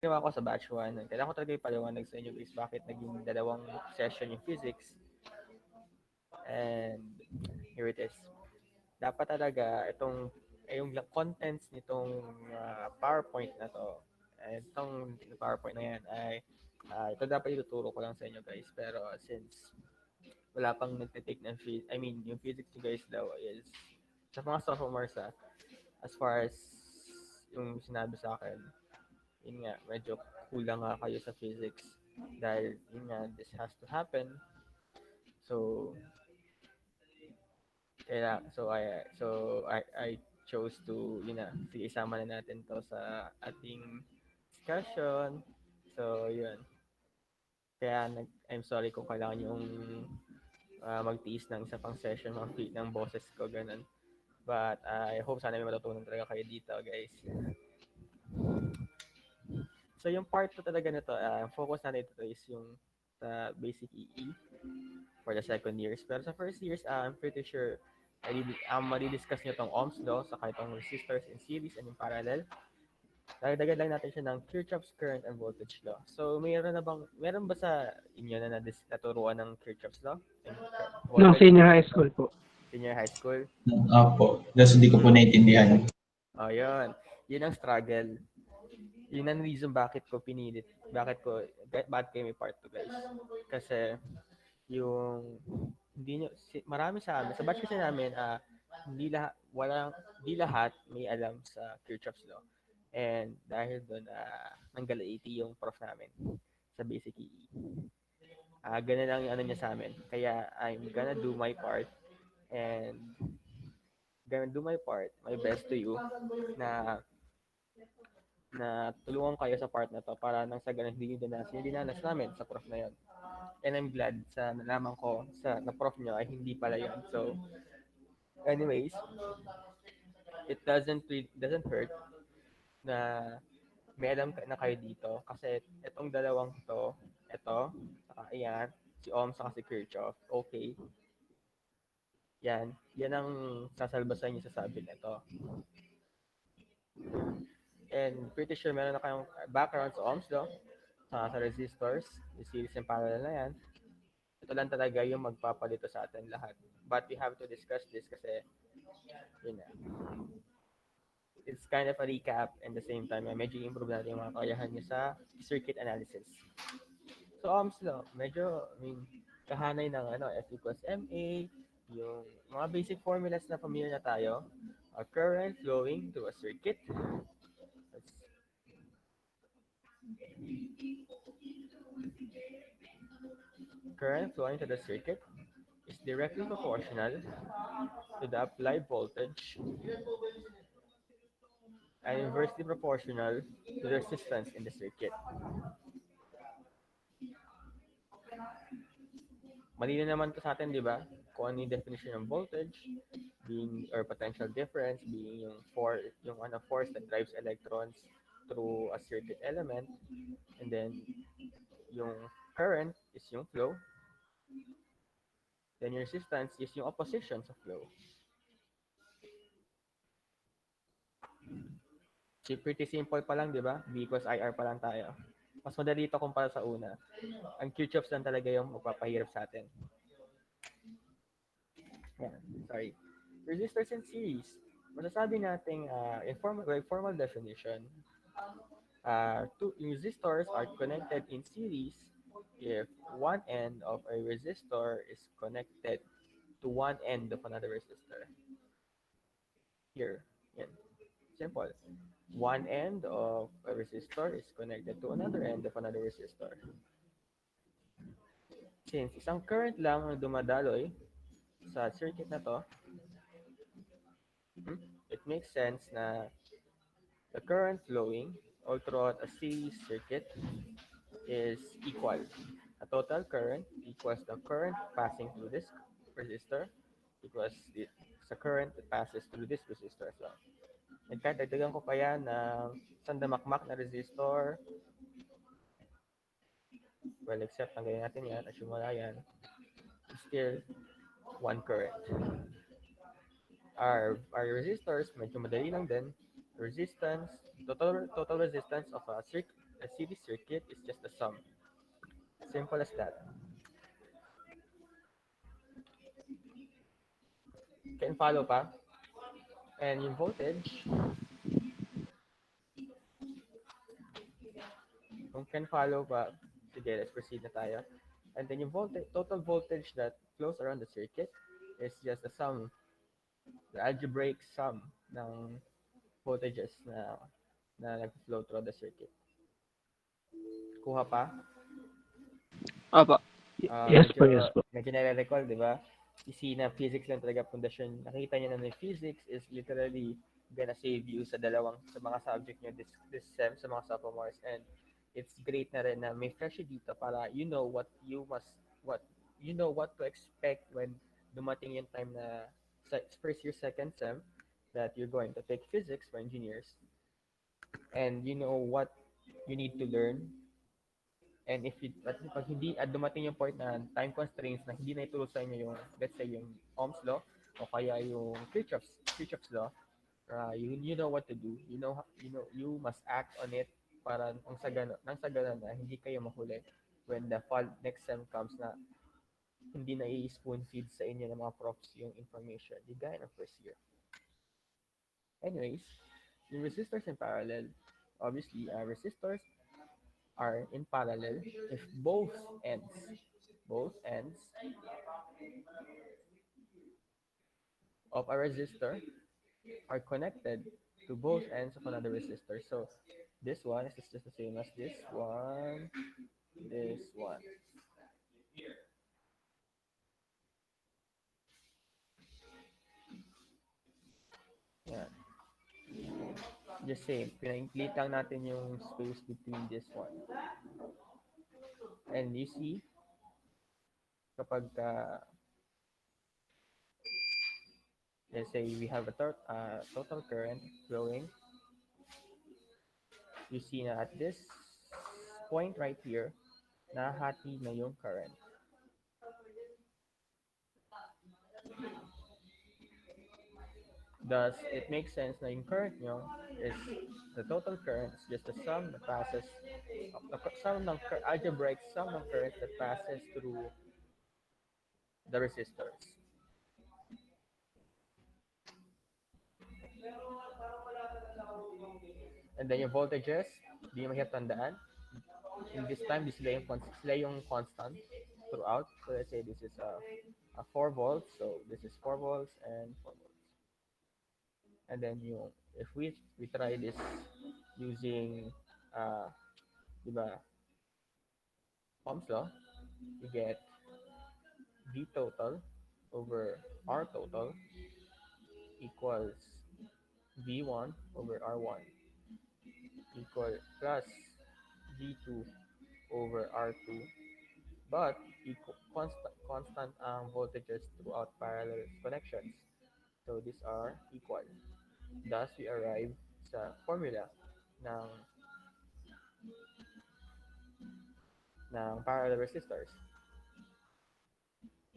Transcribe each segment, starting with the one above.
ginawa ko sa batch 1, kailangan ko talaga ipaliwanag sa inyo guys bakit naging dalawang session yung physics. And here it is. Dapat talaga yung contents nitong PowerPoint na to, itong PowerPoint na yan ay ito dapat ituturo ko lang sa inyo guys. Pero since wala pang nagtitake ng I mean, yung physics nyo guys daw is sa mga sophomores as far as yung sinabi sa akin, yun nga, medyo kulang nga kayo sa physics dahil yun nga, this has to happen. So, I chose to, yun na, sige, isama na natin to sa ating discussion. So, yun. Kaya, I'm sorry kung kailangan yung magtiis ng isa pang session, ng boses ko, ganun. But, I hope sana may matutunan talaga kayo dito, guys. So, yung part 2 talaga nito, focus natin ito is yung sa basic EE for the second years. Pero sa first years, I'm pretty sure madidiscuss nyo tong Ohm's law, saka itong resistors in series and in parallel. Dagdagan lang natin siya ng Kirchhoff's current and voltage law. So, meron ba sa inyo na naturuan ng Kirchhoff's law? And Nung voltage senior high school po. senior high school? Opo. Tapos hindi ko po naintindihan. Oh, yun. Yun ang struggle. Yun ang reason bakit ko pinilit. Bakit kayo may part 2 guys. Kasi, yung hindi nyo, marami sa amin, sa batch kasi namin, hindi lahat may alam sa Kirchhoff's law. And dahil doon, nanggal 80 yung prof namin sa basic EE. Ganun lang yung ano niya sa amin. Kaya I'm gonna do my part and my best to you na tulungan kayo sa part na to para nang sa ganun hindi nyo dinanas namin sa prof na yon. And I'm glad sa nalaman ko na prof nyo ay hindi pala yun. So, anyways, it doesn't hurt na may alam na kayo dito kasi itong dalawang ito, saka ayan, si Ohm saka si Kirchhoff, okay, yan ang sasalba sa inyo sa subject nito. And pretty sure meron na kayong background sa Ohm's law, sa resistors, yung series and parallel na yan. Ito lang talaga yung magpapalito sa atin lahat. But we have to discuss this kasi, yun na. It's kind of a recap and the same time, medyo improve natin yung mga kakayahan niya sa circuit analysis. So, Ohm's law, medyo, kahanay ng F equals MA, yung mga basic formulas na familiar na tayo. A current flowing through a circuit. Current flowing to the circuit is directly proportional to the applied voltage and inversely proportional to the resistance in the circuit. Malino naman to sa atin, di ba? Kung ano yung definition ng voltage, being or potential difference, being yung force that drives electrons through a circuit element, and then yung current is yung flow, then your resistance is yung opposition sa flow. Pretty simple pa lang, di ba? V equals IR pa lang tayo. Mas madali ito kumpara sa una. Ang Kirchhoff's lang talaga yung magpapahirap sa atin. Yeah, sorry. Resistors in series. Masasabi natin, formal definition, two resistors are connected in series if one end of a resistor is connected to one end of another resistor. Here, yan. Simple. One end of a resistor is connected to another end of another resistor. Since isang current lang ang dumadaloy sa circuit na to, it makes sense na the current flowing all throughout a series circuit is equal. A total current equals the current passing through this resistor equals the current that passes through this resistor as well. And kahit dagdagan ko pa yan ng isang damakmak na resistor, well, except tanggalin natin yan, assume wala yan, still one current. Our resistors, medyo madali lang din. Resistance, total resistance of a A series circuit is just a sum. Simple as that. Can follow pa? And yung voltage, kung can follow pa, sige, let's proceed na tayo. And then yung voltage, total voltage that flows around the circuit is just the sum, the algebraic sum ng voltages na nag-flow through the circuit. Kuha pa? Opo. Yes po, Medyo, yes po. medyo nare-recall, di ba? You see na physics lang talaga pundasyon. Nakita niyo na physics is literally gonna save you sa mga subject niyo this sem, sa mga sophomores. And it's great na rin na may freshie dito para what you know what to expect when dumating yung time na first year, second sem that you're going to take physics for engineers. And you know what you need to learn. And if you, at pag hindi at dumating yung point na time constraints na hindi na ituro sa inyo yung, let's say, yung Ohm's law o kaya yung Kirchhoff's law, you know what to do. You must act on it para nang sa ganun na hindi kayo mahuli when the fall next sem comes na hindi na i-spoon feed sa inyo ng mga profs yung information. Di gaya ng first year. Anyways, yung resistors in parallel, obviously, resistors are in parallel if both ends of a resistor are connected to both ends of another resistor. So this one is just the same as this one. Yeah, just same. Pina-include lang natin yung space between this one. And you see, kapag let's say we have a total current flowing, you see na at this point right here, nahati na yung current. Thus, it makes sense na yung current nyo is the total current is just the sum that passes, algebraic sum ng current that passes through the resistors. And then yung voltages, di nyo mahirap tandaan. In this time, sila yung constant throughout. So let's say this is a 4 volts. So this is 4 volts and 4 volts. And then if we try this using di ba, Ohm's law, you get V total over R total equals V1 over R1 equal plus V2 over R2, but constant ang voltages throughout parallel connections. So these are equal. Thus, we arrive sa formula ng parallel resistors.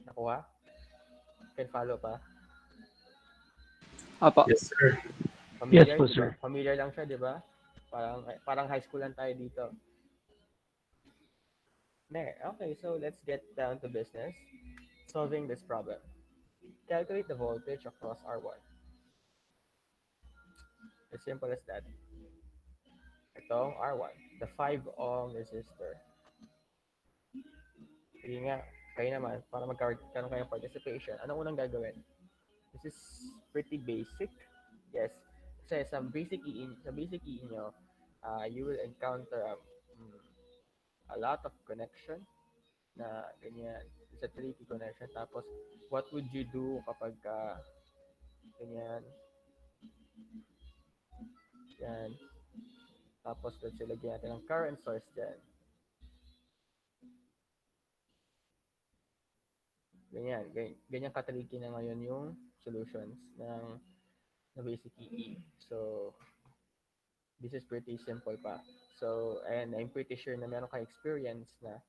Nakuha? Can follow pa? Opo. Yes, sir. Familiar, Yes po, di ba? sir. Familiar lang siya, di ba? Parang high school lang tayo dito. Okay, so let's get down to business. Solving this problem. Calculate the voltage across R1. As simple as that. Itong R1, the 5 ohm resistor. Sige nga, kayo naman, para magkaroon kayo ng participation, anong unang gagawin? This is pretty basic. Yes. Kasi sa basic EE nyo, you will encounter a lot of connection na ganyan. It's a tricky connection. Tapos, what would you do kapag ganyan? Yan. Tapos, let's say, lagyan natin ng current source dyan. Ganyan. Ganyan kataliki na ngayon yung solutions ng basic EE. So, this is pretty simple pa. So, and I'm pretty sure na meron kayong experience na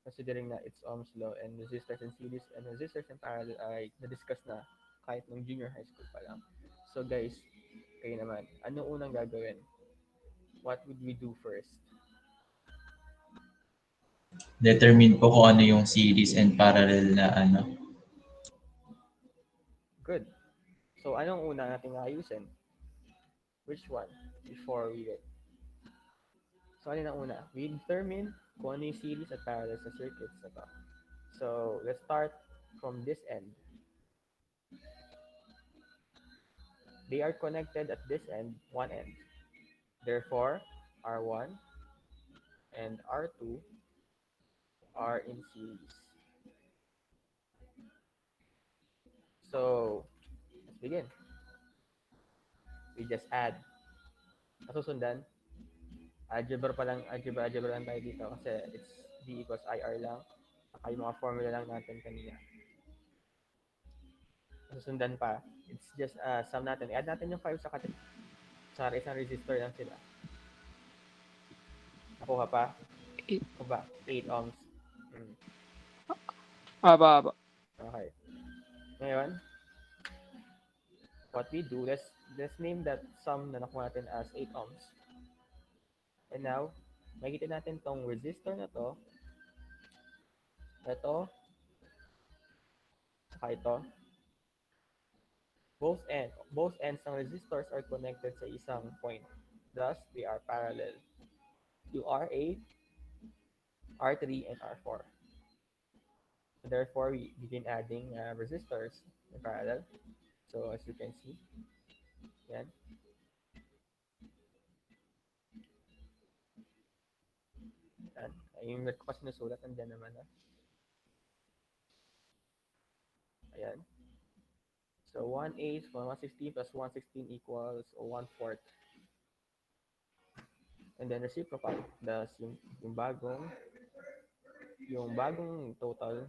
considering na it's Ohm's law and resistors in series and resistors in parallel ay na-discuss na kahit nung junior high school pa lang. So guys, kayo naman, ano unang gagawin? What would we do first? Determine po kung ano yung series and parallel na ano. Good. So, anong una nating ayusin? Which one? Before we get. So, ano ang una? We determine kung ano yung series at parallel sa circuits na to. So, let's start from this end. They are connected at this end, one end. Therefore, R1 and R2 are in series. So, let's begin. We just add. Masusundan, algebra lang tayo dito kasi it's V equals IR lang. Saka yung mga formula lang natin kanina. Masusundan pa, it's just sum natin. I-add natin yung 5 sa isang resistor lang sila. Nakuha pa? Eight. O ba? 8 ohms. Apa. Okay. Ngayon, what we do, let's name that sum na nakuha natin as 8 ohms. And now, makikita natin tong resistor na to, ito, saka ito. Both ends ng resistors are connected sa isang point. Thus, they are parallel to R8, R3, and R4. So therefore, we begin adding resistors in parallel. So as you can see, yan. Yan. Yung red ko kasi nasulat, andyan naman na. Ayan. So 1/8 from 116 plus 116 equals 1/4. And then reciprocal, thus yung bagong total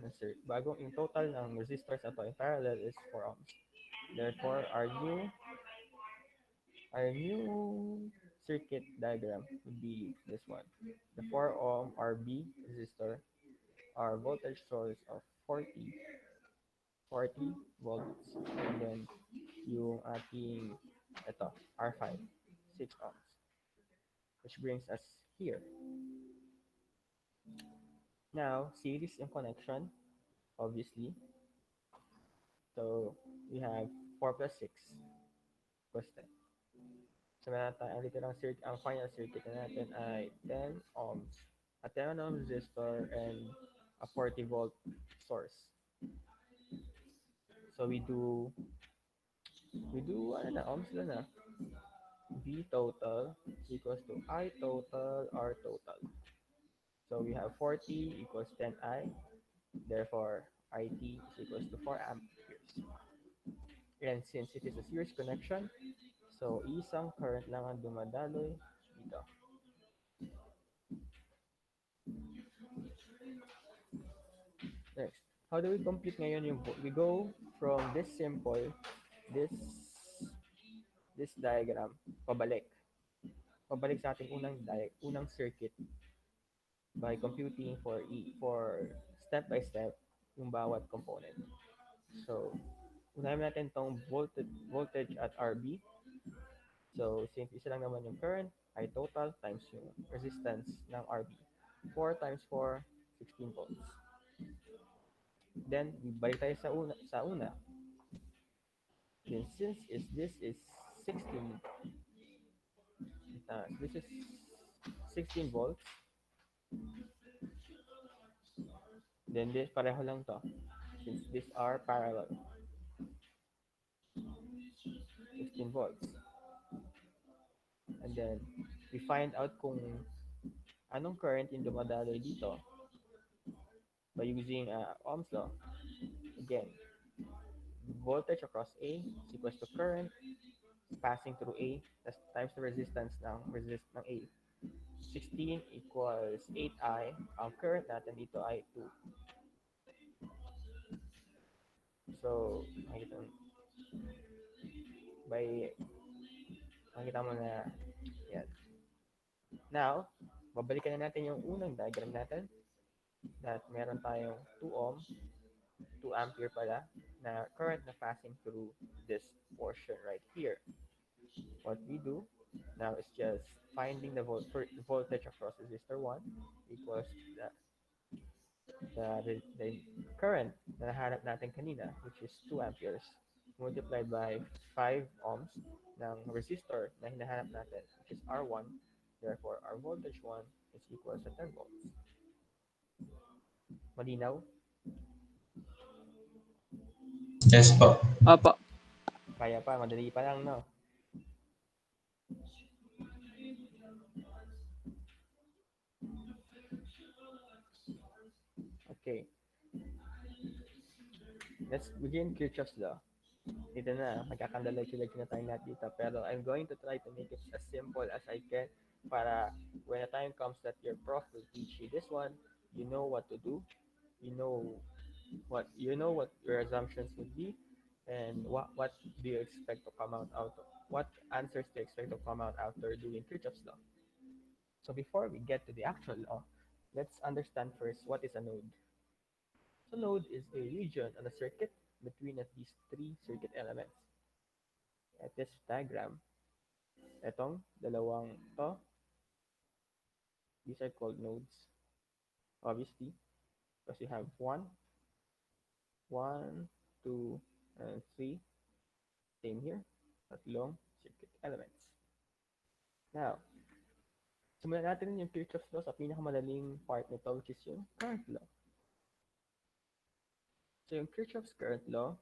yung total ng resistors na to in parallel is 4 ohms. Therefore, our new circuit diagram would be this one. The 4 ohm RB resistor, our voltage source of 40 volts, and then yung ating ito, R5, 6 ohms, which brings us here. Now, series in connection, obviously. So, we have 4 plus 6 equals 10. So, ang final circuit na natin ay 10 ohms. A 10 ohm resistor and a 40 volt source. So, we do ohms lang na. V total equals to I total R total. So, we have 40 equals 10I. Therefore, IT is equals to 4 amperes. And since it is a series connection, so isang current lang ang dumadaloy dito. Next, how do we compute ngayon yung we go from this simple, this diagram, pabalik sa ating unang circuit by computing for step by step yung bawat component. So, unahin natin tong voltage at RB. So, since isa lang naman yung current, I total times yung resistance ng RB. 4 times 4, 16 volts. Then, balik tayo sa una. Then, since this is 16, this is 16 volts, then this pareho lang to. Since these are parallel. 16 volts. And then, we find out kung anong current yung dumadaloy dito by using Ohm's law. Again, voltage across A is equals to current passing through A times the resistance ng A. 16 equals 8I. Ang current natin dito ay 2. So, makikita mo na yan. Now, babalikan na natin yung unang diagram natin that meron tayong 2 ohm, 2 ampere pala, na current na passing through this portion right here. What we do now is just finding the voltage across resistor 1 equals the current na nahanap natin kanina, which is 2 amperes, multiplied by 5 ohms ng resistor na hinahanap natin, which is R1. Therefore, our voltage 1 is equal to 10 volts. Malinaw? Yes po. Opo. Kaya pa, madali pa lang, no? Okay, let's begin Kirchhoff's law. Dito na, magkakandalay-kilay na tayo lahat dito. Pero I'm going to try to make it as simple as I can para when the time comes that your prof will teach you this one, you know what to do, you know what your assumptions would be, and what do you expect to come out of what answers do you expect to come out after doing Kirchhoff's law. So before we get to the actual law, let's understand first what is a node. So node is a region on a circuit between at least three circuit elements. At this diagram, etong dalawang to, these are called nodes, obviously, because you have one, two, and three. Same here, tatlong circuit elements. Now, simulan natin yung Kirchhoff's law sa pinakamadaling part nito, which is yung current law. So yung Kirchhoff's current law,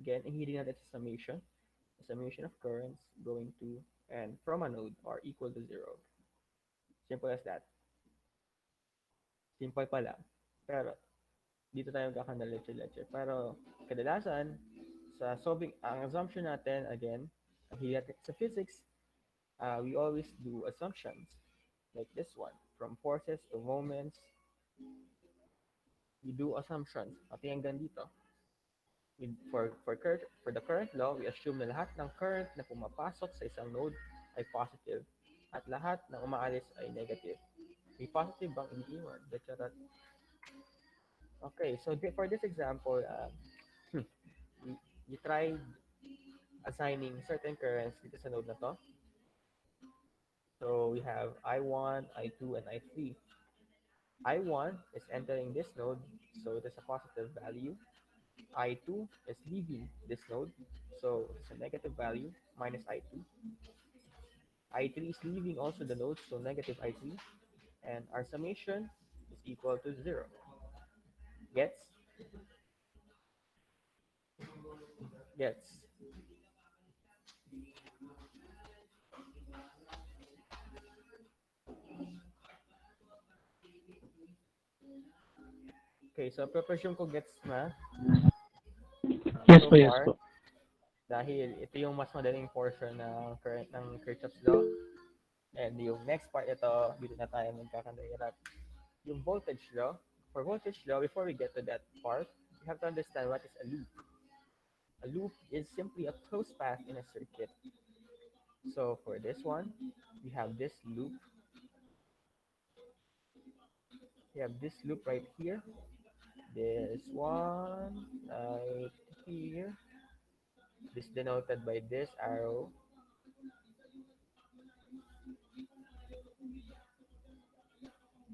again, ihiling natin sa summation. The summation of currents going to and from a node are equal to 0. Simple as that. Simple pa lang. Pero, dito tayo magkakandaletse-letse. Pero, kadalasan, sa solving, ang assumption natin, again, sa physics, we always do assumptions like this one. From forces to moments, we do assumptions. Pati hanggang dito. For the current law, we assume na lahat ng current na pumapasok sa isang node ay positive at lahat ng umaalis ay negative. May positive bang iniiwan? Okay, so for this example, you tried assigning certain currents dito sa node na to. So we have I1, I2, and I3. I1 is entering this node, so it is a positive value. I2 is leaving this node, so it's a negative value, minus I2. I3 is leaving also the node, so negative I3. And our summation is equal to 0. Gets? Gets. Okay, so presume ko gets na. Yes So po, yes far, po. dahil ito yung mas madaling portion ng current ng Kirchhoff's law. And yung next part ito, dito na tayo magkakandahirap. Yung voltage law. For voltage law, before we get to that part, you have to understand what is a loop. A loop is simply a closed path in a circuit. So for this one, we have this loop. We have this loop right here. This one right here. This denoted by this arrow.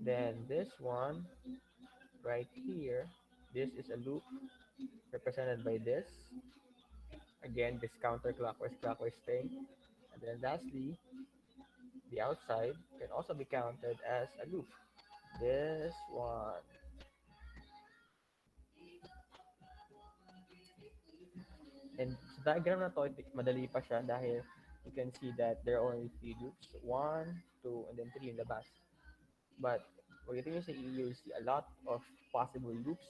Then this one right here. This is a loop represented by this. Again, this counterclockwise clockwise thing. And then lastly, the outside can also be counted as a loop. This one. And sa diagram na to, madali pa siya dahil you can see that there are only 3 loops. 1, 2, and then 3 in the back. But pagdating nyo sa EU, you see a lot of possible loops.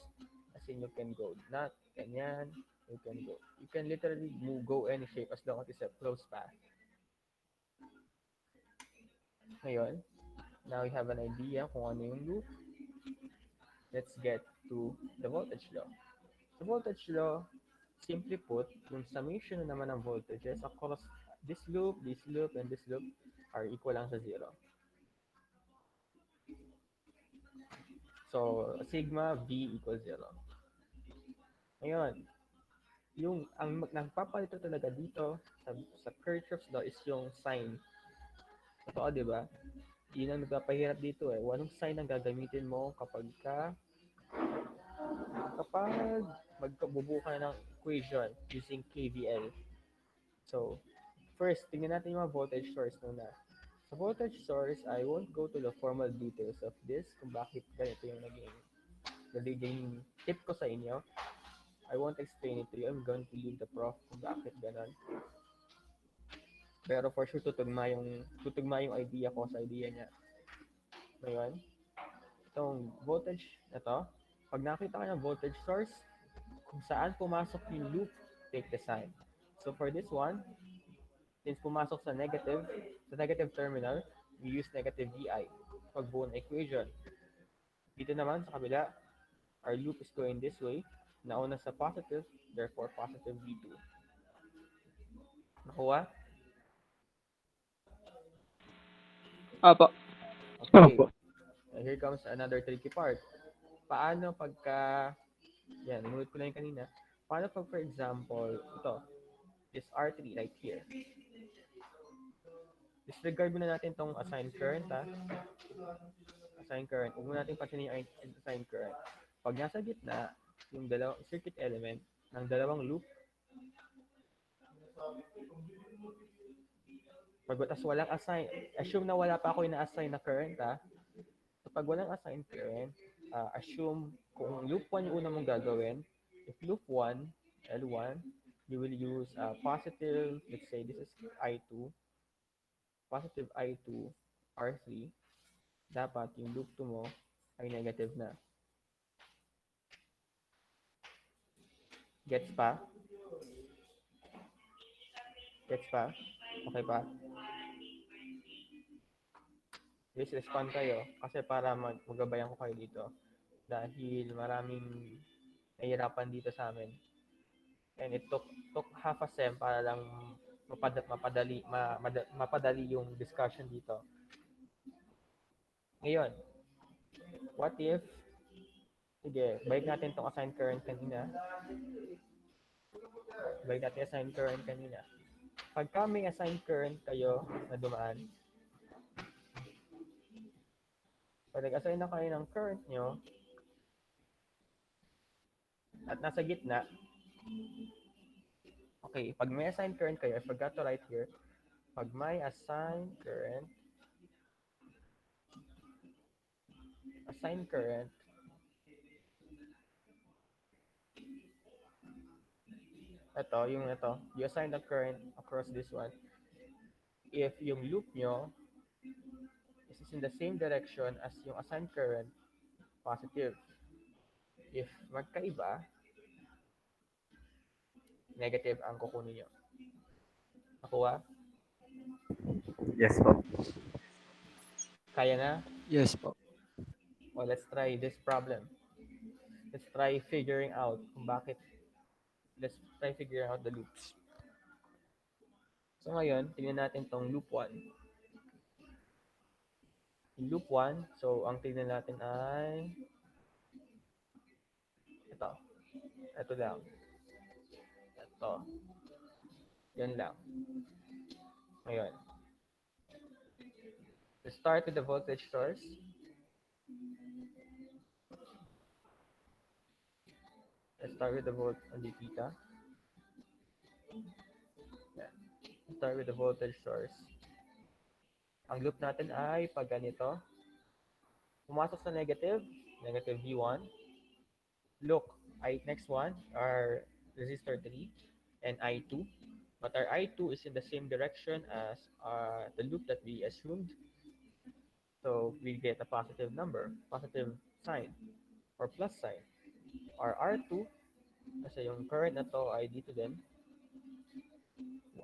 As in, you can go not, ganyan, you can go. You can literally go any shape as long as it's a closed path. Ngayon, now we have an idea kung ano yung loop. Let's get to the voltage law. The voltage law, simply put, yung summation na naman ng voltages across this loop, and this loop are equal lang sa 0. So, sigma V equals 0. Ngayon, ang nagpapalito talaga dito sa Kirchhoff's law is yung sign. Totoo, di ba? Yun ang nagpapahirap dito eh. Anong sign ang gagamitin mo kapag ka Kapag magbubuo ka ng equation using KVL, so first, tingnan natin yung mga voltage source muna. Sa voltage source, I won't go to the formal details of this kung bakit ganito yung naging tip ko sa inyo. I won't explain it to you. I'm going to leave the prof kung bakit ganon. Pero for sure, tutugma yung idea ko sa idea niya. Ngayon, itong voltage na to, pag nakita ka ng voltage source, kung saan pumasok yung loop, take the sign. So for this one, since pumasok sa negative terminal, we use negative VI. Pagbuo ng equation. Dito naman sa kabila, our loop is going this way. Nauna sa positive, therefore positive V2. Nakuha? Opo. Okay. Opo. And here comes another tricky part. Paano pagka, yan, namulit ko na yung kanina. Paano pag, for example, ito, this R3 right here. Disregard muna natin tong assigned current, ha? Assigned current. Huwag muna natin pansinin yung assigned current. Pag nasa gitna, yung dalawang circuit element ng dalawang loop, tas walang assign, assume na wala pa ako ina-assign na current, ha? So, pag walang assigned current, assume kung loop 1 yung una mong gagawin, if loop 1, L1, you will use positive, let's say this is I2, positive I2, R3, dapat yung loop 2 mo ay negative na. Gets pa? Gets pa? Okay pa? Please respond kayo kasi para magabayan ko kayo dito dahil maraming nahihirapan dito sa amin. And it took half a sem para lang mapadali yung discussion dito. Ngayon, what if, sige, balik natin tong assigned current kanina. Pagka may assigned current kayo na dumaan, pag nag-assign na kayo ng current nyo at nasa gitna, okay, pag may assigned current kayo, I forgot to write here, pag may assigned current, you assign the current across this one. If yung loop nyo is in the same direction as yung assigned current, positive. If magkaiba, negative ang kukunin nyo. Nakuha? Yes po. Kaya na? Yes po. Well, let's try this problem. Let's try figuring out kung bakit. Let's try figuring out the loops. So ngayon, tingnan natin tong loop 1. In loop 1, so ang tingnan natin ay ito. Ito lang. Ito. Yan lang. Ngayon. Let's start with the voltage source. Let's start with the volt on the theta. Let's start with the voltage source. Ang loop natin ay pag ganito. Pumasok sa negative V1. Look, next one are resistor 3 and I2. But our I2 is in the same direction as the loop that we assumed. So we get a positive number, positive sign, or plus sign. Our R2, kasi yung current na to ay dito din.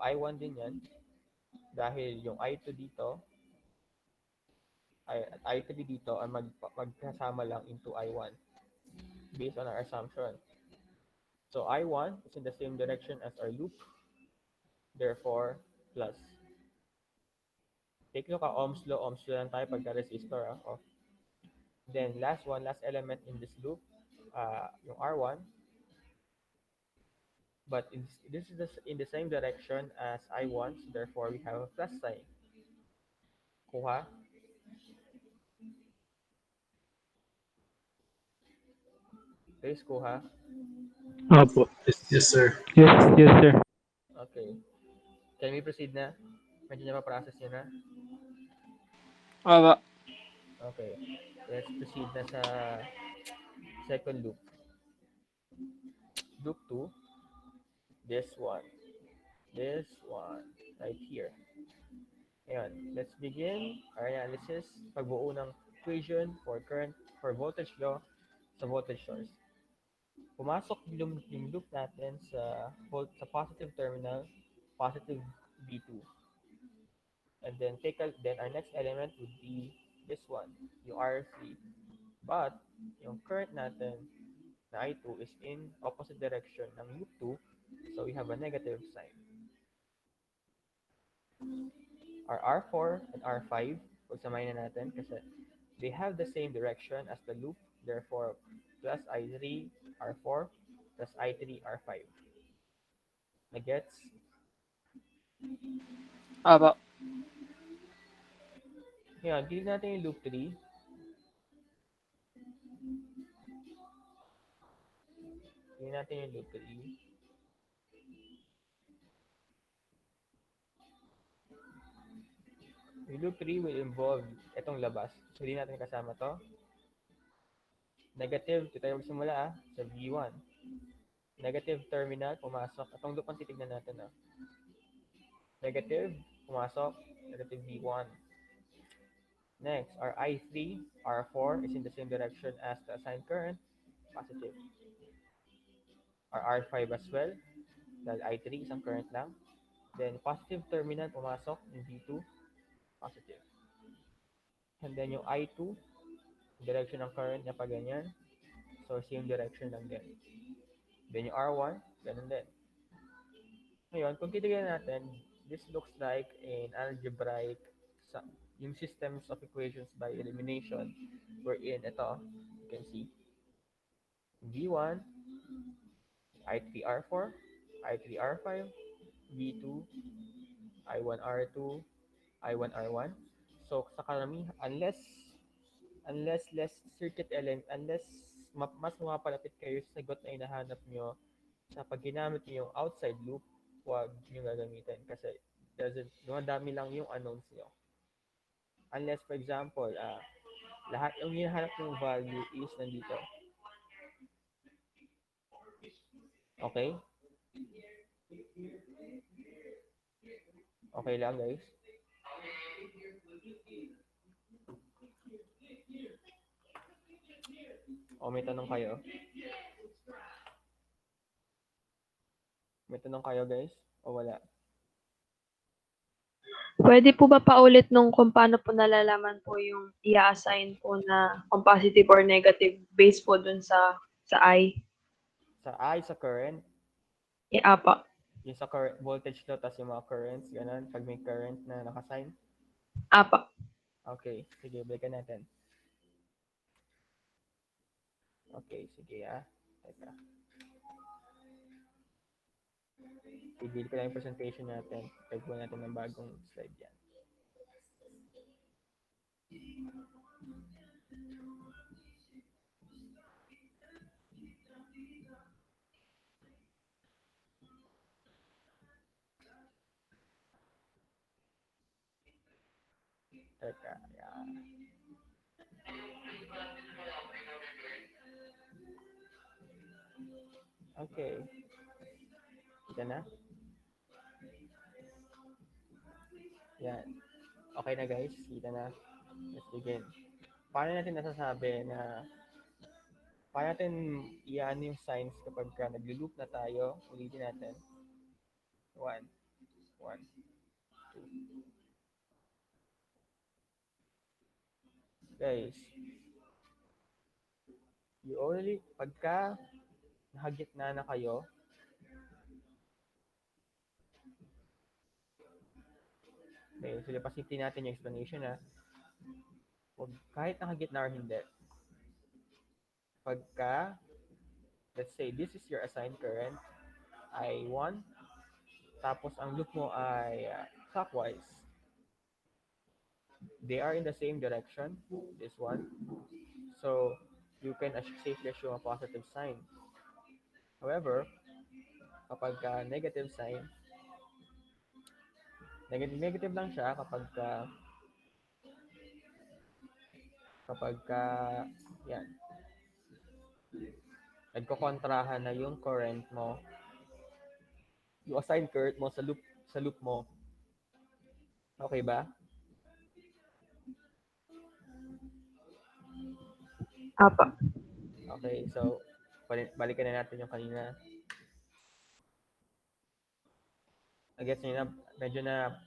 I1 din yan. Dahil yung I2 dito, I3 dito ay magkasama lang into I1 based on our assumption. So I1 is in the same direction as our loop, therefore plus. Take a look at Ohm's law lang tayo pagka resistor. Oh. Then last element in this loop, yung R1, but this is in the same direction as I1, so therefore we have a plus sign. Kuha? Okay, Skuha. Opo. Yes, sir. Yes, sir. Okay. Can we proceed na? Medyo na-process nyo na? Opo. Okay. Let's proceed na sa second loop. Loop 2. This one. This one. Right here. Ayan. Let's begin our analysis. Pagbuo ng equation for voltage law sa voltage source. Pumasok yung loop natin sa positive terminal, positive V2. And then then our next element would be this one, yung R3. But yung current natin na I2 is in opposite direction ng loop 2, so we have a negative sign. Our R4 and R5, pagsamahin na natin kasi they have the same direction as the loop, therefore plus I3 R4 plus I3 R5. Nagets? Opo. Ngayon, tignan natin yung loop 3. Tignan natin yung loop 3. Yung loop 3 will involve itong labas. So, hindi natin kasama to. Negative, ito tayo magsimula sa V1. Negative terminal, pumasok. Itong loop ang titignan natin. Negative, pumasok. Negative V1. Next, our I3, R4 is in the same direction as the assigned current. Positive. Our R5 as well. Dahil I3 isang current lang. Then, positive terminal, pumasok in V2. Positive. And then yung I2, direction ng current niya pa ganyan. So, same direction lang din. Then yung R1, ganun din. Ngayon, kung titignan natin, this looks like an algebraic, yung systems of equations by elimination, wherein ito, you can see, V1, I3R4, I3R5, V2, I1R2, I1R1. So, sa karamihan, unless less circuit element, unless mas mapalapit kayo sa sagot na hinahanap nyo, sa pag ginamit nyo yung outside loop, huwag nyo gagamitin kasi dumadami lang yung unknowns nyo. Unless, for example, lahat yung hinahanap yung value is nandito. Okay? Okay lang, guys? O may tanong kayo? May tanong kayo, guys? O wala? Pwede po ba paulit nung kung paano po nalalaman po yung i-assign po na kung positive or negative based po dun sa I? Sa current, Apa. yung sa current voltage law, tas yung mga currents, ganun, pag may current na nakasign. Apa. Okay, sige, balikan natin. Okay, sige Teka. Tigil ko lang yung presentation natin. Tagpuan natin ng bagong slide yan. Teka, yan. Okay. Kita na? Yan. Okay na guys, kita na. Let's begin. Paano natin i-ano yung signs kapag naglo-loop na tayo? Ulitin natin. 1, 1, 2. Guys, pagka nakagitna na kayo, okay, so pasimple natin yung explanation kahit nakagitna or hindi, pagka, let's say, this is your assigned current, I1, tapos ang loop mo ay clockwise, they are in the same direction, this one. So, you can safely assume a positive sign. However, kapag negative sign, negative lang siya kapag yan, nagkokontrahan na yung current mo, yung assigned current mo sa loop mo. Okay ba? Apa. Okay, so balikan na natin yung kanina. I guess nyo na, medyo na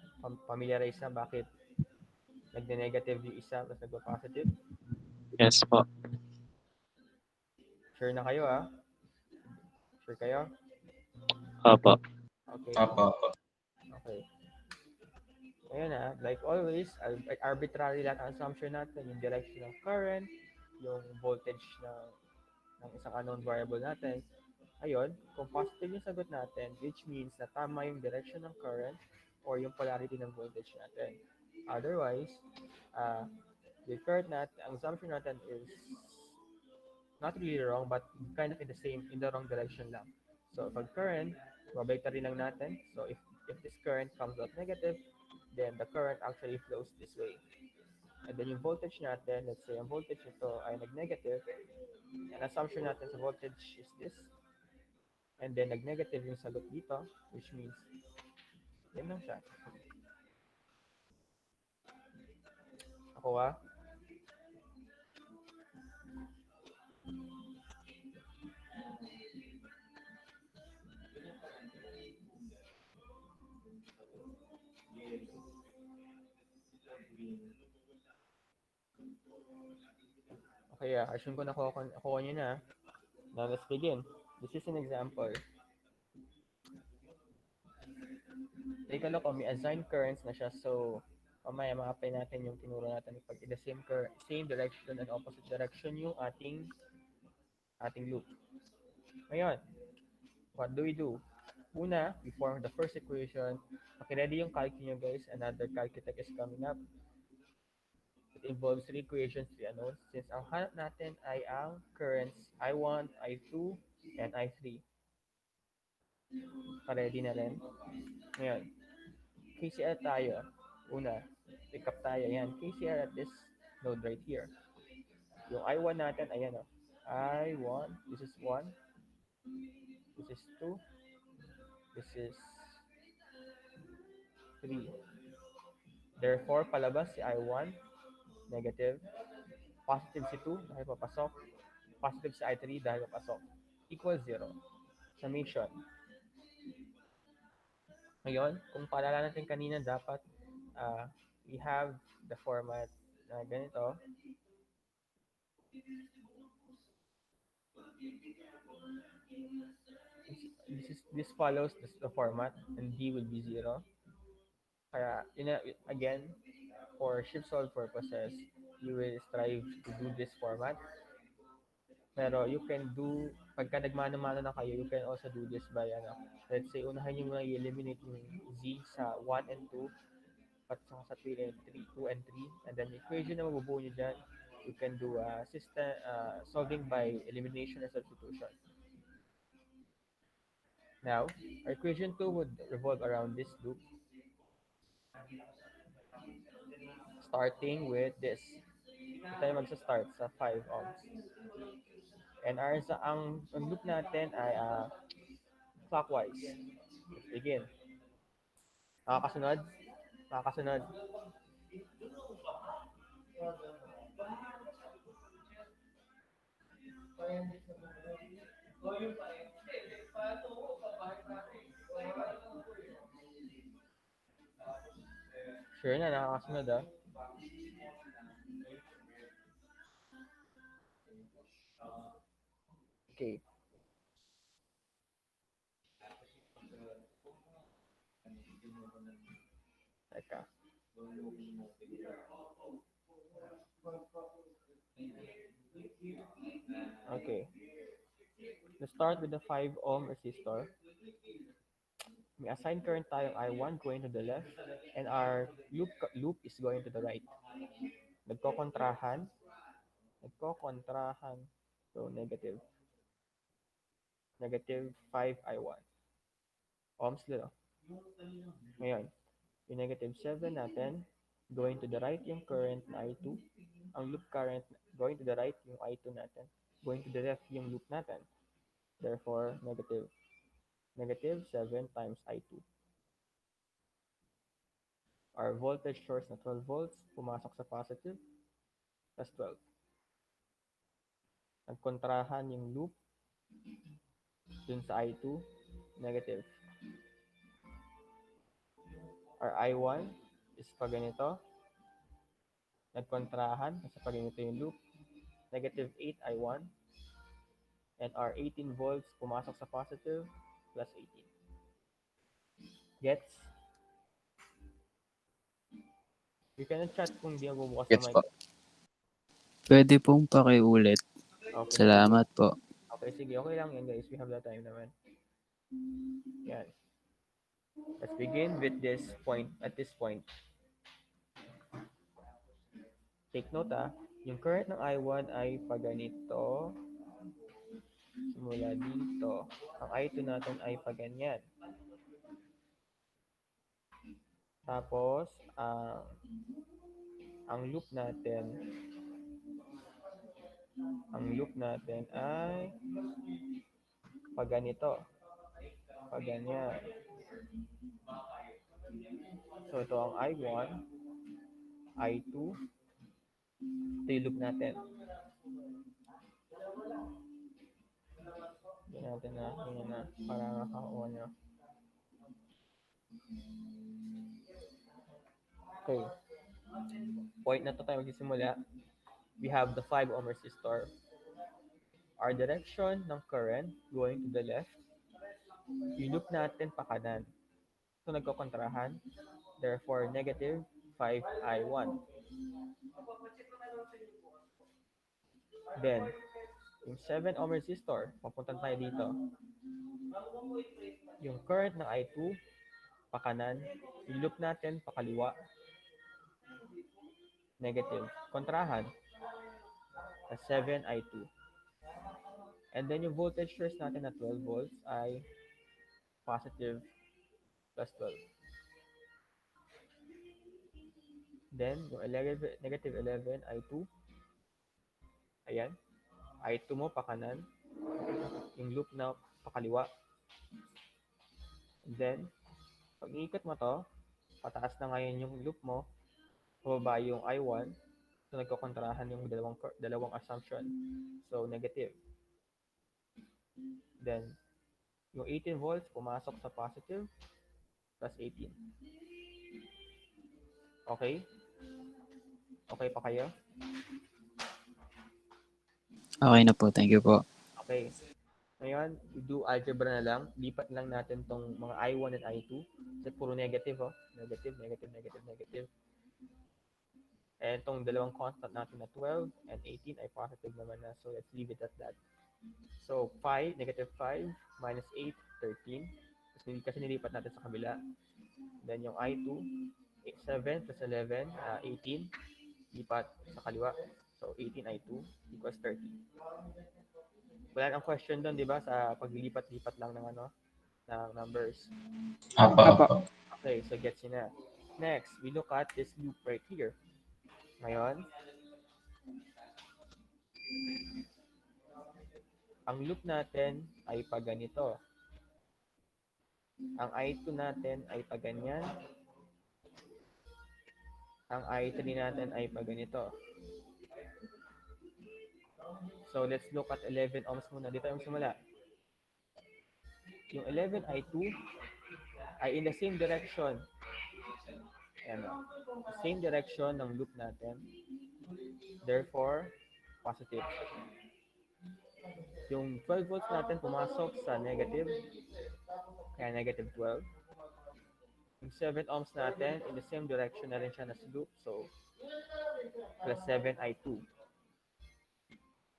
familiarize na bakit nagne-negative yung isa tapos nagpa-positive. Yes po. Sure na kayo Sure kayo? Opo. Okay. Opo. Okay. Ayun like always, arbitrary lang ang assumption natin, yung direction ng current, yung voltage ng isang unknown variable natin. Ayun, kung positive yung sagot natin, which means na tama yung direction ng current or yung polarity ng voltage natin. Otherwise, the current ang assumption natin is not really wrong, but kind of in the wrong direction lang. So, pag current, probability rin lang natin. So, if this current comes out negative, then the current actually flows this way. And then yung voltage natin, let's say ang voltage nito ay nag-negative, and assumption natin sa voltage is this, and then nag-negative yung sagot dito, which means, yan lang siya. Ako Okay, assume ko nakuha nyo na. Now, let's begin. This is an example. Take a look, may assigned currents na siya. So, mamaya ma-apply natin yung tinuro natin pag in the same direction and opposite direction yung ating loop. Ngayon, what do we do? Una, we form the first equation. Pakiready yung calc nyo guys. Another calculator is coming up. It involves 3 equations, 3 unknowns. Since ang hanap natin ay ang currents I1, I2, and I3. Ready na rin. Ngayon, KCL tayo. Una, pick up tayo. Yan, KCL at this node right here. Yung I1 natin, ayan I1, this is 1, this is 2, this is 3. Therefore, palabas si I1, negative. Positive si 2 dahil papasok. Positive si I3 dahil papasok. Equals 0. Summation. Ngayon, kung paalala natin kanina, dapat we have the format na ganito. This follows the format and D will be 0. Kaya, again, for shift solve purposes, you will strive to do this format. Pero you can do, pagka nagmano-mano na kayo, you can also do this by, let's say, unahin nyo muna i-eliminate yung Z sa 1 and 2, at saka sa 3 and 3, 2 and 3, and then equation na mabubuo nyo dyan, you can do system solving by elimination and substitution. Now, our equation 2 would revolve around this loop, starting with this. Ito tayo magsa-start sa 5 ohms. And ang loop natin ay clockwise. Let's begin. Makakasunod? Sure na, nakakasunod Okay. Teka. Okay. Let's start with the 5 ohm resistor. May assigned current tayong I1 going to the left and our loop is going to the right. Nagkokontrahan So, negative 5I1. Ohms law. Ngayon, yung negative 7 natin, going to the right yung current na I2. Ang loop current, going to the right yung I2 natin. Going to the left yung loop natin. Therefore, negative 7 times I2. Our voltage source na 12 volts, pumasok sa positive, plus 12. Nagkontrahan yung loop dun sa I2, negative. Our I1 is pag ganito, nagkontrahan kasi pag ganito yung loop, negative 8 I1, and our 18 volts pumasok sa positive, plus 18. Gets? You can chat kung di ako bukas Gets ng mic. po. Pwede pong pakiulit. Okay, Salamat po. okay, sige, okay lang yan guys. We have that time naman. Yan. Let's begin with this point, at this point. Take note yung current ng I1 ay pag ganito, simula dito. Ang I2 natin ay pag ganyan. Tapos, ang loop natin ay pag ganito. Pag ganyan. So, ito ang I1, I2, ito yung loop natin. Ganyan na, para makakuha nyo. Okay. Point na to tayo magsisimula. We have the 5 ohm resistor. Our direction ng current going to the left. Yung loop natin pa kanan. So, nagkokontrahan. Therefore, negative 5I1. Then, yung 7 ohm resistor, papuntan tayo dito. Yung current ng I2, pa kanan. Yung loop natin, pa kaliwa. Negative. Kontrahan. 7I2. And then yung voltage source natin na 12 volts ay positive plus 12. Then, yung negative 11, I2. Ayan. I2 mo pa kanan. Yung loop na pakaliwa. Then, pag iikot mo to, pataas na ngayon yung loop mo, pababa yung I1. So, nagkokontrahan yung dalawang assumption. So, negative. Then, yung 18 volts pumasok sa positive plus 18. Okay? Okay pa kayo? Okay na po. Thank you po. Okay. Ngayon, do algebra na lang. Lipat lang natin tong mga I1 and I2. Kasi puro negative, oh. Negative, negative, negative, negative. And tong dalawang constant natin na 12 and 18 ay positive naman na. So, let's leave it at that. So, negative 5 minus 8, 13. Kasi nilipat natin sa kabila. Then, yung I2, 7 plus 11, 18. Lipat sa kaliwa. So, 18I2 equals 30. Wala nang question doon, di ba? Sa paglilipat-lipat lang ng ng numbers. Apa. Okay, so gets nyo na. Next, we look at this loop right here. Ngayon, ang loop natin ay pag ganito. Ang I2 natin ay pag ganyan. Ang I3 natin ay pag ganito. So, let's look at 11 ohms muna. Dito yung simula. Yung 11 I2 ay in the same direction. Ayan o. Same direction ng loop natin. Therefore, positive. Yung 12 volts natin pumasok sa negative. Kaya negative 12. Yung 7 ohms natin, in the same direction na rin siya na loop. So, plus 7I2.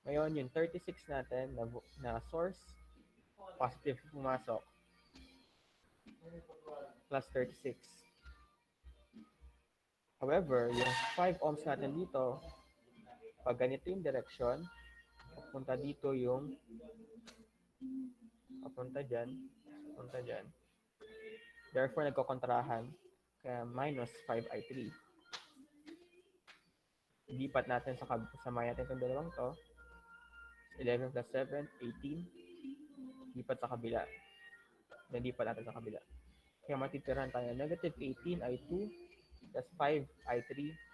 Ngayon, yung 36 natin na source, positive pumasok. Plus 36. However, yung 5 ohms natin dito, pag ganito yung direction, Papunta dito yung papunta dyan. Therefore, nagkokontrahan. Kaya minus 5i3. Lipat natin samahin natin itong dalawang to. 11 plus 7, 18. Lipat sa kabila. Then lipat natin sa kabila. Kaya matitirahan tayo. Negative 18i2 plus 5i3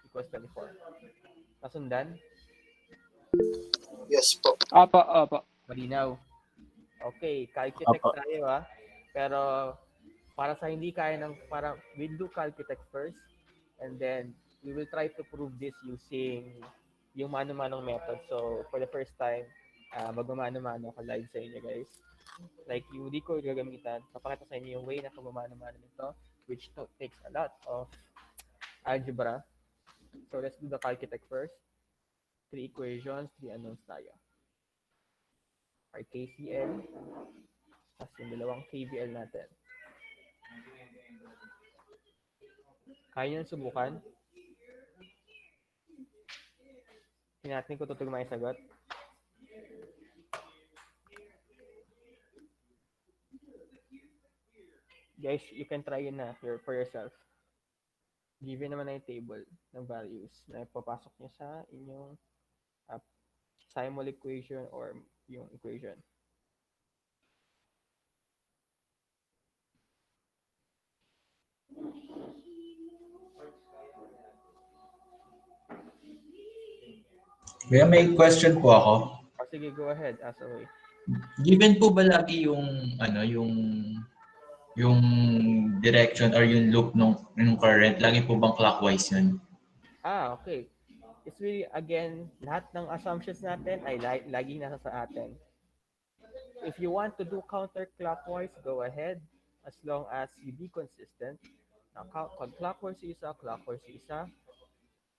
equals 24. Nasundan? Yes po. Opo. Malinaw. Okay, Calcutech Opo. tayo Pero para sa hindi kaya we'll do Calcutech first and then we will try to prove this using yung mano-manong method. So for the first time, magmamano-mano ako live sa inyo guys. Like yung hindi ko gagamitan, papakita sa inyo yung way na pagmamano-mano nito which takes a lot of algebra. So let's do the Calcutech first. 3 equations, 3 unknowns tayo. Our KCL, tapos yung dalawang KVL natin. Kaya nyo subukan? Tingnan natin kung tutugma yung sagot. Guys, you can try it na for yourself. Given naman na yung table ng values na ipapasok nyo sa inyong Simul equation or yung equation. Kaya may question po ako. Sige, go ahead, ask away. Given po ba lagi yung yung direction or yung loop ng current, lagi po bang clockwise yun? Okay. It's really, again, lahat ng assumptions natin ay laging nasa sa atin. If you want to do counterclockwise, go ahead as long as you be consistent. Now, clockwise yung isa, clockwise yung isa.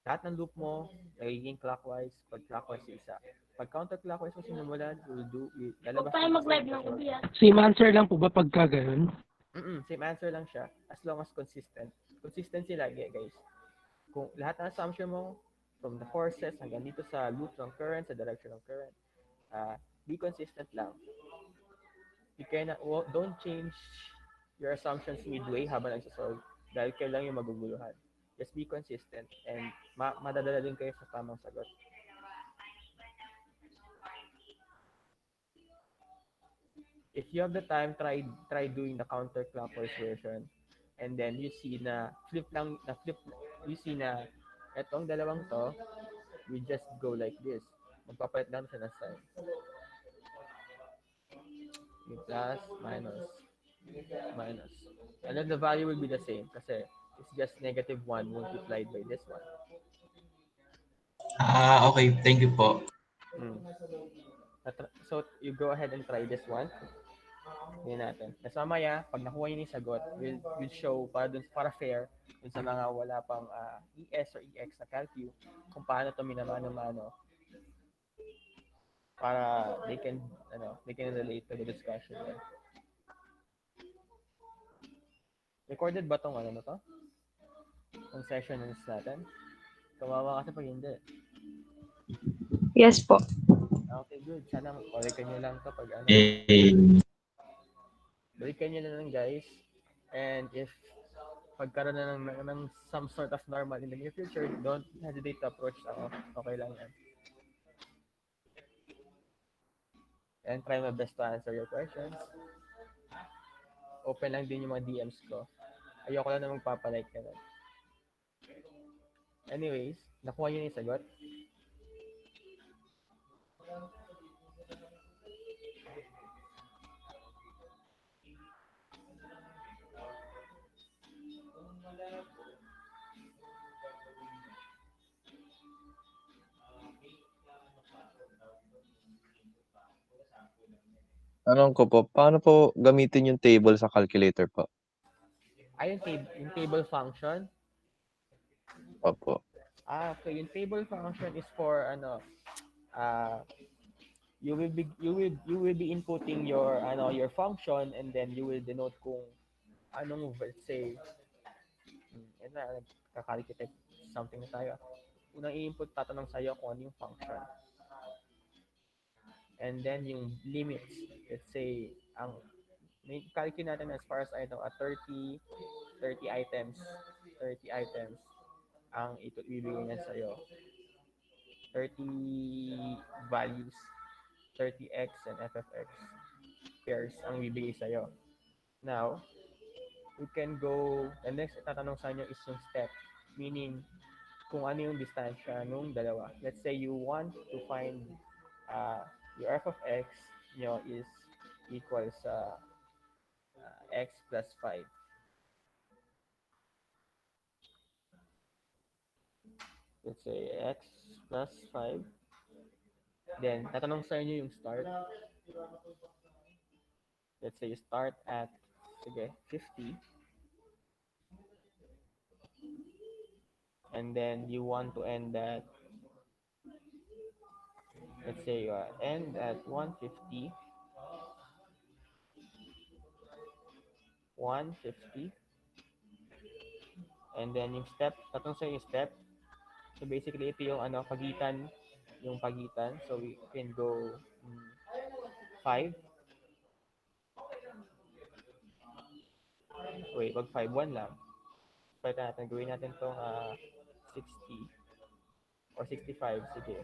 Lahat ng loop mo, nagiging clockwise, clockwise yung isa. Pag counterclockwise mo sinimulan, lalabas tayo mag-live ng ubi. Same answer lang po ba pagka ganun? Same answer lang siya as long as consistent. Consistency lagi, guys. Kung lahat ng assumption mo, from the forces hanggang dito sa loop ng current, sa direction ng current, be consistent lang. You don't change your assumptions midway habang nagsasolve dahil kayo lang yung maguguluhan. Just be consistent and madadala din kayo sa tamang sagot. If you have the time, try doing the counterclockwise version. And then you see na you see na etong dalawang to, we just go like this. Magpapalit lang siya ng sign. Yung plus, minus. And then the value will be the same kasi it's just -1 multiplied by this one. Okay. Thank you po. So, you go ahead and try this one. Hindi natin. Tapos mamaya, pag nakuha niyo yung sagot, we'll show para fair dun sa mga wala pang ES or EX na calcu kung paano ito minamano-mano para they can relate to the discussion. Recorded ba tong ano na to? Ang session natin? Kawawa kasi pag hindi. Yes po. Okay, good. Sana balikan nyo lang to pag ano. Balikan nyo lang guys. And if pagkaroon na ng some sort of normal in the near future, don't hesitate to approach ako. Okay lang yan. And try my best to answer your questions. Open lang din yung mga DMs ko. Ayoko lang na magpapalike ka na. Anyways, nakuha nyo na yung sagot. Tanong ko po, paano po gamitin yung table sa calculator po? Yung table function. Opo. Okay, yung table function is for you will be inputting your function and then you will denote kung anong, let's say, kakalculate something na tayo. Unang i-input, tatanong sa'yo kung ano yung function. And then yung limits, let's say, may calculate natin as far as I know, 30 items. 30 items ang ito ibibigay niya sa'yo. 30 values, 30x and ffx pairs ang bibigay sa'yo. Now, we can go, the next tatanong sa inyo is yung step, meaning kung ano yung distansya nung dalawa. Let's say you want to find your f of x nyo is equal sa x plus 5. Let's say x plus 5. Then, tatanong sa inyo yung start. Let's say you start at, sige, 50. And then you want to end at, let's say you end at 150. 150. And then yung step, tatanong sa yung step. So basically, ito yung pagitan. So we can go 5. Wait, wag 5, 1 lang. Pwede natin, gawin natin itong 60 or 65, sige.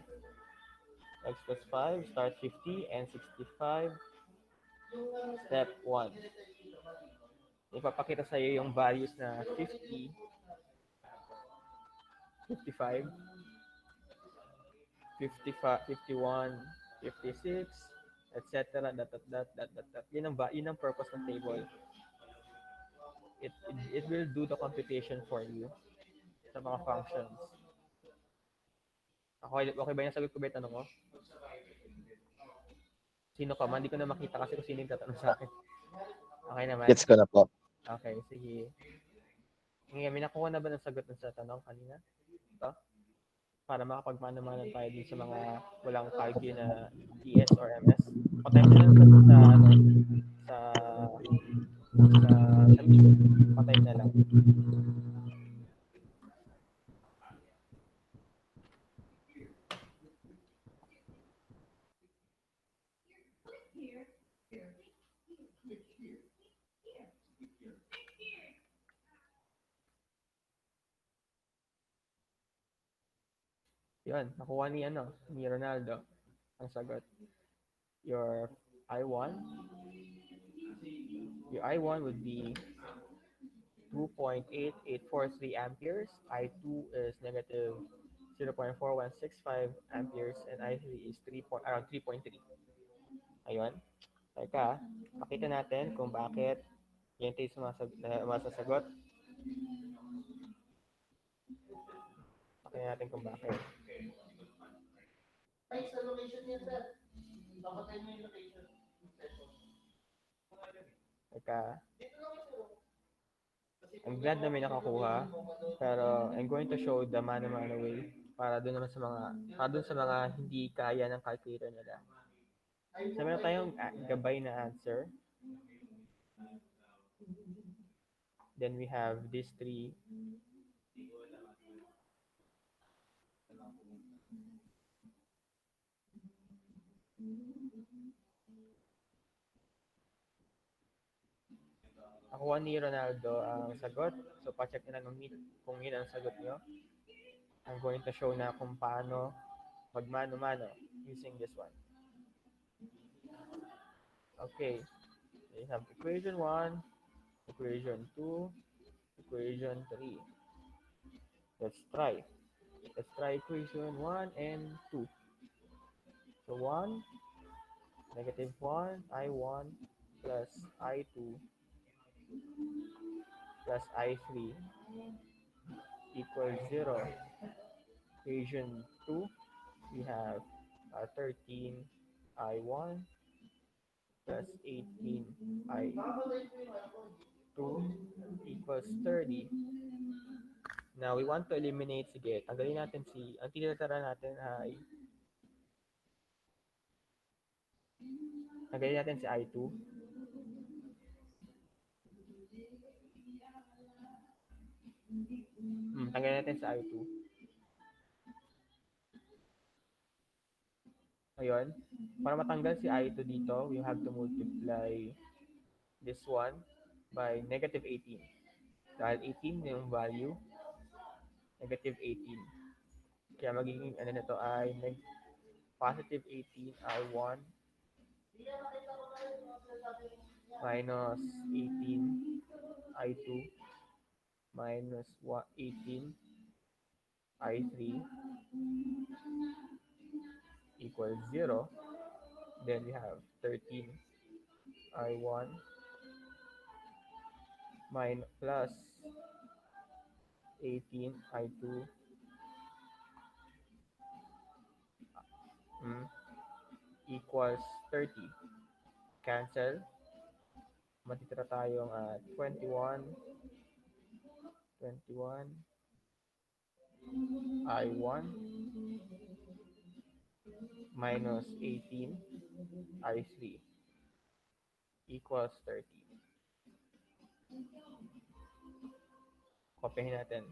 X plus 5, start 50 and 65. Step 1. Ipapakita sa iyo yung values na 50, 55, 51, 56, etc. Yun ang purpose ng table. It will do the computation for you sa mga functions. Okay ba yung sagot ko ba yung tanong mo? Sino ka man? Hindi ko na makita kasi kung sino yung tatanong sa akin. Okay naman? Gets ko na po. Okay, sige. Ngayon, may nakuha na ba ng sagot sa tanong kanina? Ito? Para makapagmana-mana tayo din sa mga walang calculate na ES or MS. Patay na lang sagot sa meet. Patay na lang. Yun, nakuha ni Ronaldo ang sagot. Your I1 would be 2.8843 amperes. I2 is negative 0.4165 amperes and I3 is around 3.3. Ayun. Teka, pakita natin kung bakit yan tayo masasagot. Pakita natin kung bakit. Teka. I'm glad na may nakakuha, pero I'm going to show the mano-mano way para doon sa mga hindi kaya ng calculator nila. So meron tayong gabay na answer. Then we have these three. Nakuha ni Ronaldo ang sagot. So, pa-check na lang kung yun ang sagot nyo. I'm going to show na kung paano magmano-mano using this one. Okay. So, you have equation 1, equation 2, equation 3. Let's try. Let's try equation 1 and 2. So, 1, negative 1, I1 plus I2 plus I3 equals 0. Equation 2, we have 13 I1 plus 18 I2 equals 30. Now, we want to eliminate, sige, tanggalin natin ang tinitira natin ay, tanggalin natin si I2. Tanggalin natin si I2. Ngayon, para matanggal si I2 dito, we have to multiply this one by negative 18. Dahil 18 na yung value, negative 18. Kaya magiging ano nito ay positive 18 I1 minus 18 I2 minus 18 I3 equals 0. Then we have 13 I1 plus 18 I2 equals 30. Cancel. Matitira tayong 21 I1 minus 18 I3 equals 30. Kopyahin natin.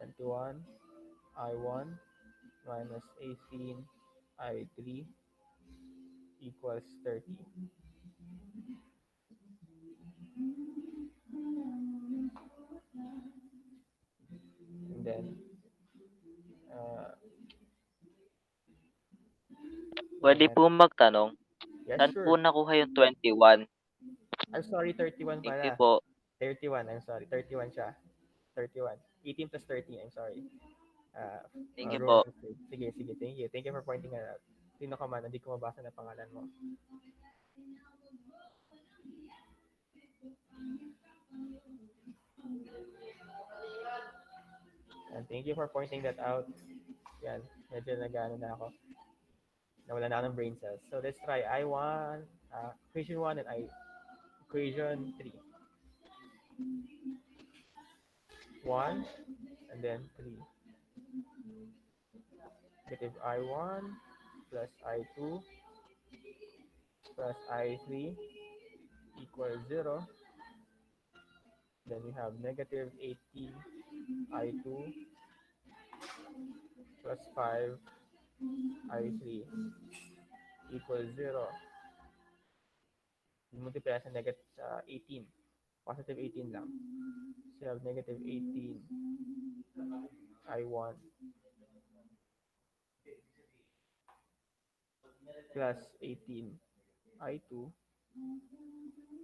21 I1 minus 18 I3 equals 30. And then, Pwede po magtanong, yes, saan sure. po nakuha yung 21? I'm sorry, 31 Thank you pala. po. 31, I'm sorry. 31 siya. 31. 18 plus 13, I'm sorry. Thank you Roman po. mistake. Sige, thank you. Thank you for pointing it out. Sino ka man, hindi ko mabasa na pangalan mo. And thank you for pointing that out. Yan, medyo nag-ano na ako. Nawala na ako ng brain cells. So let's try I1, equation 1 and equation 3. 1 and then 3. Negative I1 plus I2 plus I3 equals 0. Then we have negative 18 I2 plus 5 I3 equals 0. Multiply sa negative 18. Positive 18 lang. So you have negative 18 I1 plus 18 I2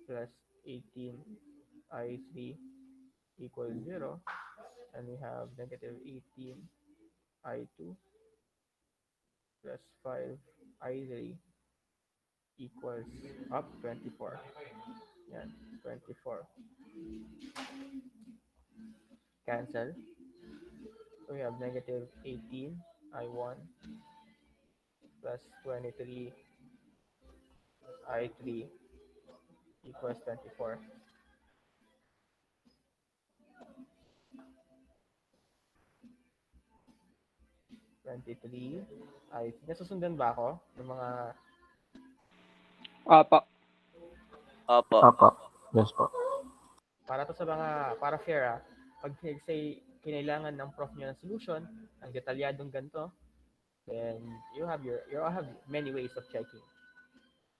plus 18 I3 equals 0. And we have negative 18 I2 plus 5 I3 equals up 24. Yan, 24. Cancel. So we have negative 18 I1 plus 23 I3 equals 24. Nasusundan ba ako ng mga Opo. Opo. Apa. Yes po. para to sa mga para fair pag say kinailangan ng prof niyo ng solution, ang detalyadong ganito, then you have many ways of checking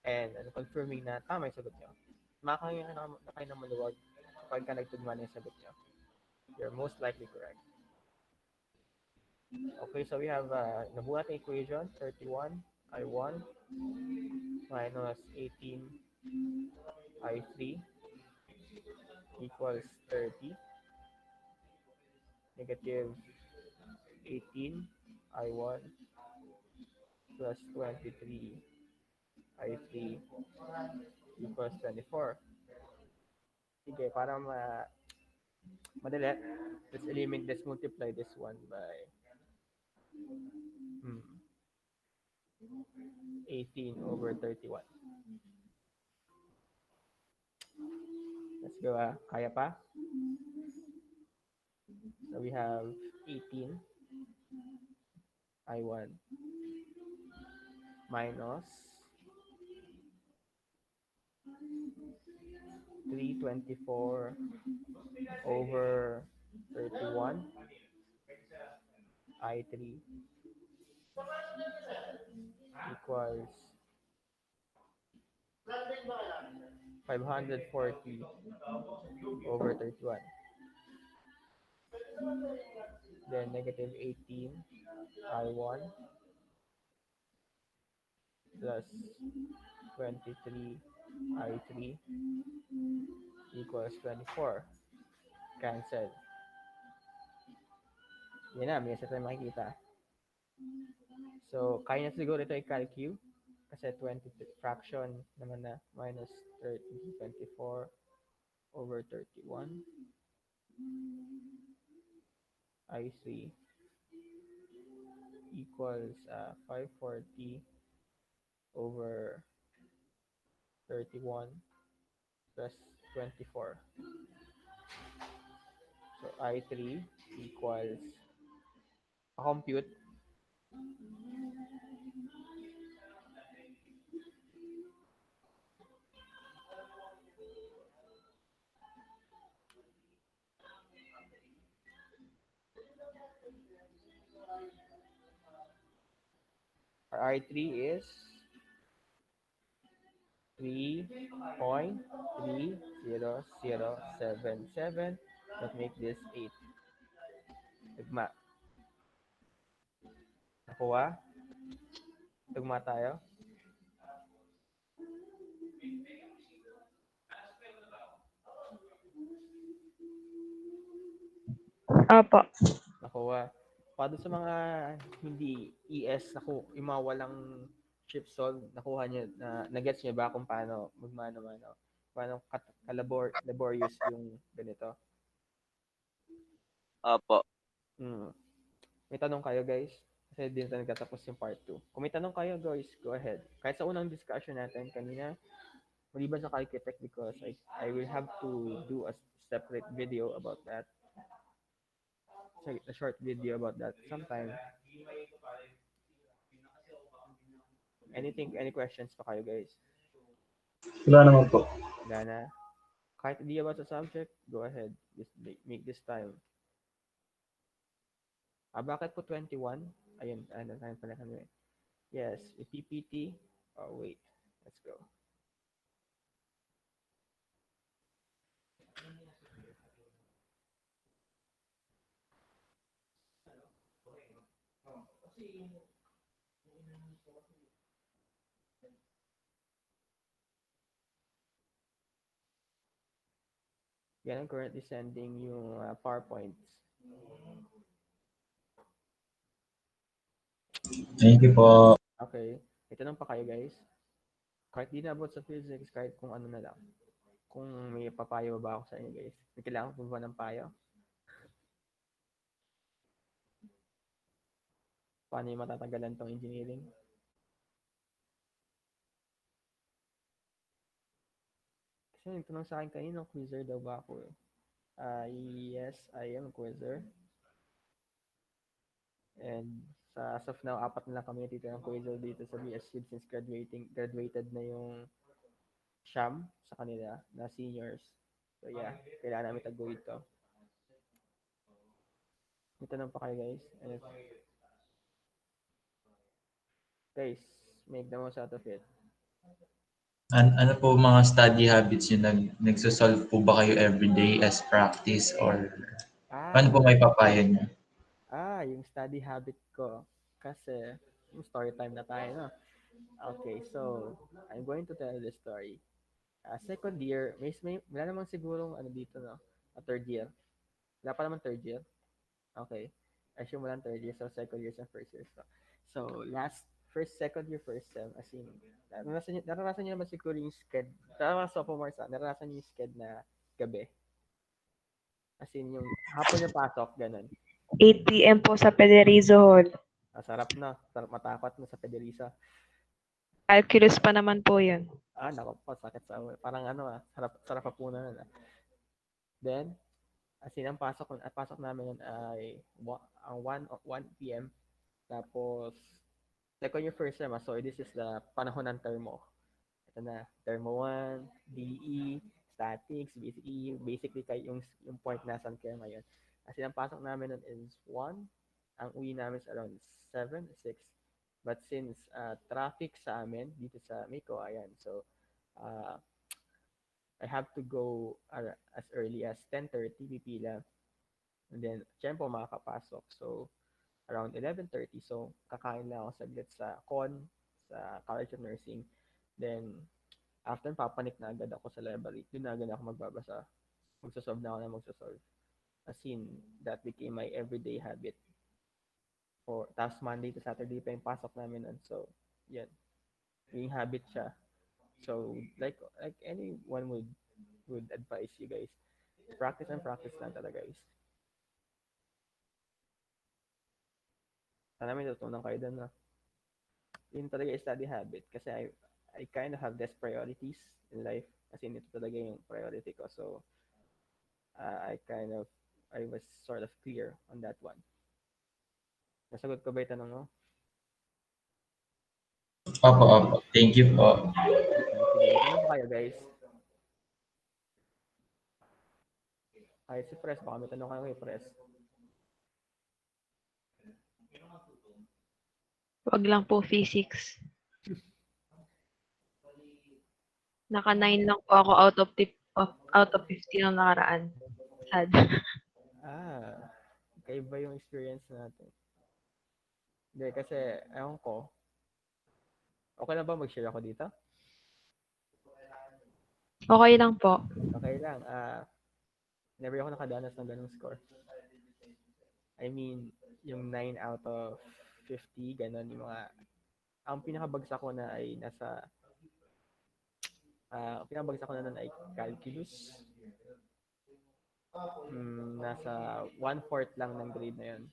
and confirming na tama yung sagot niyo. Makakahinga na kayo ng maluwag kapag ka nagtugma na yung sagot niyo. You're most likely correct. Okay, so we have nabuo natin equation 31 I1 minus 18 I3 equals 30. Negative 18 I1 plus 23 I3 equals 24. Sige, para madali, let's multiply this one by 18 over 31. Let's go, kaya pa? So we have 18 I1 minus 324 over 31 I3 equals 540 over 31. Then negative 18 I1 plus 23 I3 equals 24. Cancel. Yan na, may isa tayong makikita. So, kaya na siguro ito i-calculate kasi 20 fraction naman na minus 30, 24 over 31 I3 equals 540 over 31 plus 24. So, I3 equals, compute, our I3 is 3.30077. Let's make this 8. Tugma. Nakuha? Tugma tayo. Opo. Nakuha. Para sa mga hindi ES, yung mga walang chip solve, nakuha niyo, na-gets niyo ba kung paano magmano-mano? Paano laborious yung ganito? Opo. May tanong kayo, guys? Kasi di na nagtatapos yung part 2. Kung may tanong kayo, guys, go ahead. Kahit sa unang discussion natin kanina, maliban sa Calcutech, because I will have to do a separate video about that. A short video about that sometime. Any questions pa kayo, guys? Wala naman po. Wala na. Kahit hindi about sa subject, go ahead. Just make this time. Bakit po 21? Ayun, tayo pala kami. Yes, PPT. Oh, wait. Let's go. Yan, I'm currently sending yung PowerPoints. Thank you po. Okay. May tanong pa kayo, guys? Kahit di na about sa physics, kahit kung ano na lang. Kung may papayo ba ako sa inyo, guys? May kailangan ko ba ng payo? Paano yung matatanggalan tong engineering? Kasi yung tanong sa akin kanina, quizzer daw ba ako eh? Yes, I am a quizzer. And as of now, 4 na lang kami dito ng quizzer dito sa BSU since graduated na yung Sham sa kanila na seniors. So yeah, kailangan namin taguyod to. May tanong pa kayo, guys? Guys, make the most out of it. Ano po mga study habits yun? Nagsosolve po ba kayo everyday as practice or paano po may papayo niyo? Yung study habit ko. Kasi, yung story time na tayo, no? Okay, so, I'm going to tell the story. Second year, wala namang sigurong dito, no? Third year. Wala pa naman third year. Okay. Assume walang third year, so second year and first year. So second year, first sem, as in, naranasan niyo naman siguro yung sked, sophomores, naranasan niyo yung sked na gabi. As in, yung hapon yung pasok, ganun. 8 p.m. po sa Pederizo Hall. Sarap na. Sarap matakot mo sa Federiza. Calculus pa naman po yun. Nako po, sakit sa ulo. Parang sarap pa po na. Then, as in, ang pasok namin nun ay 1 p.m. Tapos, second year, first sem. So, this is the panahon ng termo. Ito na, termo 1, DE, statics, BCE, basically kayo yung point nasan kayo ngayon. As in, ang pasok namin nun is 1. Ang uwi namin is around 7, 6. But since traffic sa amin dito sa Miko, ayan, so uh, I have to go as early as 10:30 pipila. And then, syempre, makakapasok. So, around 11:30. So, kakain lang ako saglit sa sa College of Nursing. Then, after, papanik na agad ako sa library. Doon na agad ako magbabasa. Magsasolve na ako na magsasolve. As in, that became my everyday habit. Tapos Monday to Saturday pa yung pasok namin nun. So, yan. Yung habit siya. So, like anyone would advise you guys, practice and practice lang talaga, guys. Sana may natutunan kayo doon, na yun talaga yung study habit. Kasi I kind of have less priorities in life. Kasi ito talaga yung priority ko. So, I was sort of clear on that one. Nasagot ko ba yung tanong mo? Opo. Thank you po. Sige, may tanong pa kayo, guys. Ay, si Pres, baka may tanong kayo kay Pres. Wag lang po physics. Naka 9 lang po ako out of 50 ng nakaraan. Sad. Kaiba yung experience natin. Hindi, kasi, ewan ko. Okay lang ba mag-share ako dito? Okay lang po. Okay lang. Never ako nakadanas ng ganung score. I mean, yung 9 out of 50, ganun yung mga... Ang pinakabagsak ko na ay nasa... pinakabagsak ko na nun ay calculus. Nasa 1/4 lang ng grade na yun.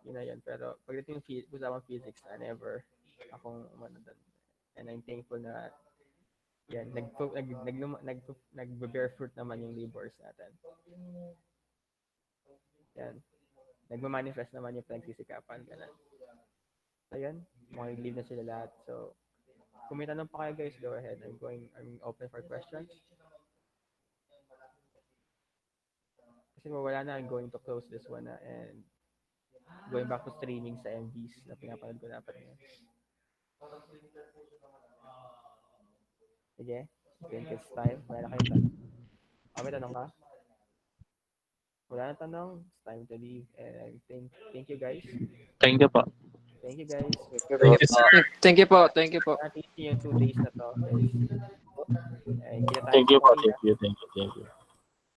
Yun na yun. Pero pagdating yung usapang physics, never akong umano doon. And I'm thankful na yan, nag-bear fruit naman yung labors natin. Yan. Nagmamanifest naman yung pinagsisikapan. Ganun. So yan, makikilive na sila lahat. So, kung may tanong pa kayo guys, go ahead. I'm open for questions. Kasi wala na, I'm going to close this one na and going back to streaming sa MVs na pinapanood ko dapat ngayon. Sige, I think it's time. Wala na kayo tanong. May tanong ka? Wala na tanong. It's time to leave. And thank you guys. Thank you po. Thank you guys. Thank you, sir. Thank you po. Thank you po. Natin yung 2 days na to. Guys. Thank you po. Thank you.